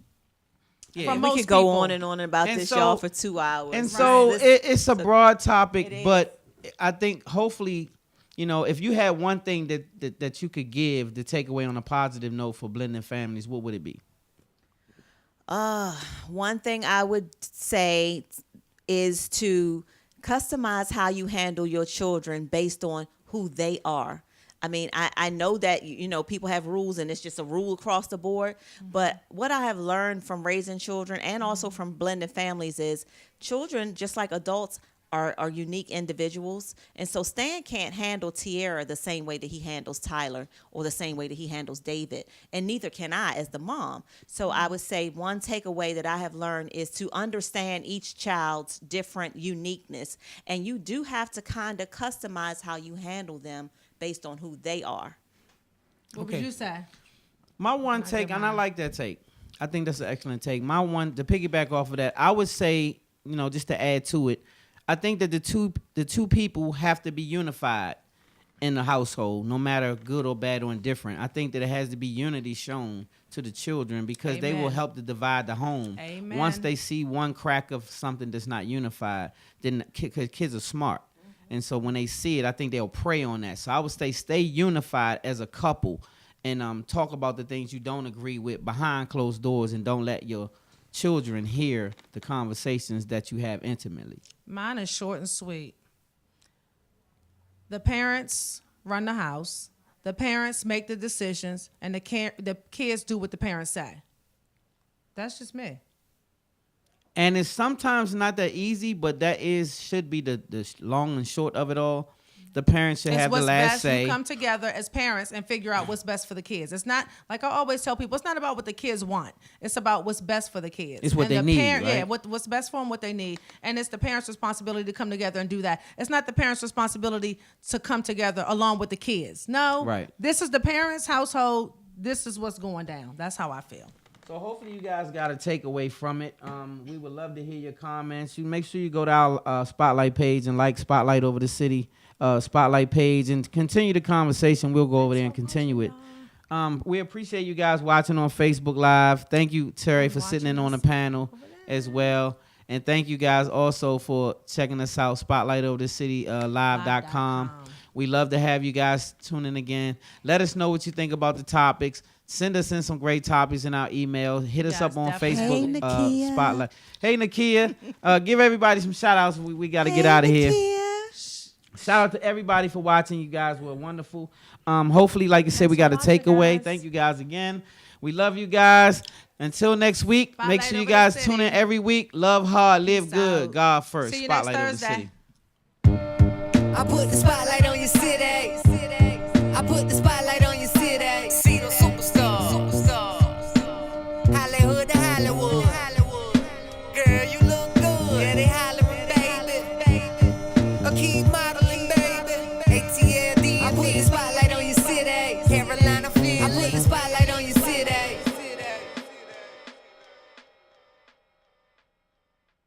Yeah. From We most could go people. on and on about And this, so- y'all, for 2 hours. And so it's a broad topic, It but I think hopefully, you know, if you had one thing that you could give to take away on a positive note for blending families, what would it be? One thing I would say is to customize how you handle your children based on who they are. I mean, I know that, you know, people have rules and it's just a rule across the board. But what I have learned from raising children and also from blending families is children, just like adults, are unique individuals. And so Stan can't handle Tierra the same way that he handles Tyler or the same way that he handles David. And neither can I as the mom. So I would say one takeaway that I have learned is to understand each child's different uniqueness. And you do have to kind of customize how you handle them based on who they are. What Okay. would you say? My one take, and I like that take. I think that's an excellent take. My one, to piggyback off of that, I would say, you know, just to add to it, I think that the two people have to be unified in the household, no matter good or bad or indifferent. I think that it has to be unity shown to the children, because they will Amen. help to divide the home. Amen. Once they see one crack of something that's not unified, then kids are smart. And so when they see it, I think they'll prey on that. So I would say stay unified as a couple, and talk about the things you don't agree with behind closed doors, and don't let your children hear the conversations that you have intimately. Mine is short and sweet. The parents run the house. The parents make the decisions, and the kids do what the parents say. That's just me. And it's sometimes not that easy, but that should be the long and short of it all. The parents should have the what's last best. say. You come together as parents and figure out what's best for the kids. It's not, like I always tell people, it's not about what the kids want. It's about what's best for the kids. It's what And they the need, Yeah, right? what's best for them, what they need. And it's the parents' responsibility to come together and do that. It's not the parents' responsibility to come together along with the kids. No. Right. This is the parents' household. This is what's going down. That's how I feel. So hopefully you guys got a takeaway from it. We would love to hear your comments. You make sure you go to our Spotlight page and like Spotlight Over the City Spotlight page, and continue the conversation. We'll go over there and continue it. We appreciate you guys watching on Facebook Live. Thank you, Terry, for sitting in on the panel as well. And thank you guys also for checking us out, Spotlight Over the City live.com. We love to have you guys tune in again. Let us know what you think about the topics. Send us in some great topics in our email. Hit us Yes, up on definitely. Facebook Hey, Nakia. Spotlight. Hey, Nakia. Give everybody some shout outs. We got to get out of here. Shout out to everybody for watching. You guys were wonderful. Hopefully, like I said, we got a Thanks for watching, takeaway. guys. Thank you guys again. We love you guys. Until next week, Spotlight make sure you over the guys city. tune in every week. Love hard, live Peace good. out. God first. See you next Spotlight over the Thursday. city. I put the spotlight on your city. I put the spotlight on your city. See the superstars. Hollywood to Hollywood. keep my